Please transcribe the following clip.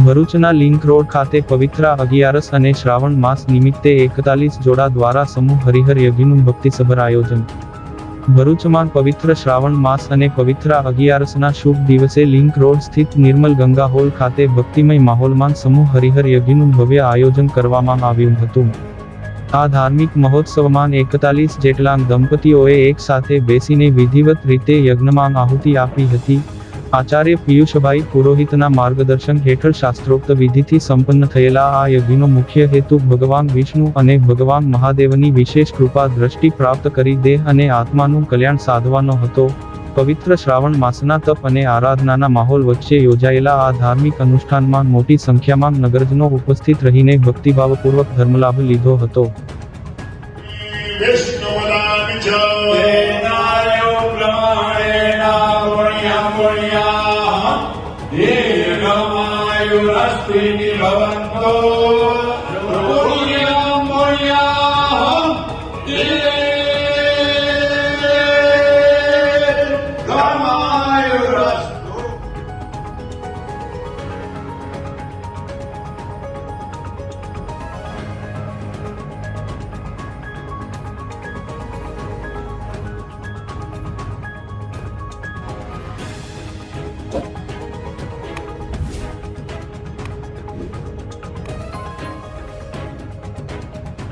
ભરૂચના link road ખાતે પવિત્રા અગિયારસ અને શ્રાવણ માસ નિમિત્તે 41 જોડા દ્વારા સમૂહ હરિહર યજ્ઞનું ભક્તિસભર આયોજન। ભરૂચમાં પવિત્ર શ્રાવણ માસ અને પવિત્રા અગિયારસના શુભ દિવસે લિંક રોડ સ્થિત નિર્મલ ગંગા હોલ ખાતે ભક્તિમય માહોલમાં સમૂહ હરિહર યજ્ઞનું ભવ્ય આયોજન કરવામાં આવ્યું હતું। આ ધાર્મિક મહોત્સવમાં 41 જેટલા દંપતીઓએ એક સાથે બેસીને વિધિવત રીતે યજ્ઞમાં આહુતિ આપી હતી। આચાર્ય પિયુષભાઈ પુરોહિતના માર્ગદર્શન હેઠળ શાસ્ત્રોક્ત વિધિથી સંપન્ન થયેલા આ યજ્ઞનો મુખ્ય હેતુ ભગવાન વિષ્ણુ અને ભગવાન મહાદેવની વિશેષ કૃપા દ્રષ્ટિ પ્રાપ્ત કરી દેહ અને આત્માનું કલ્યાણ સાધવાનો હતો। પવિત્ર શ્રાવણ માસના તપ અને આરાધનાના માહોલ વચ્ચે યોજાયેલા આ ધાર્મિક અનુષ્ઠાનમાં મોટી સંખ્યામાં નગરજનો ઉપસ્થિત રહીને ભક્તિભાવપૂર્વક ધર્મલાભ લીધો હતો। दीर्घमायुरस्ति भवन्तो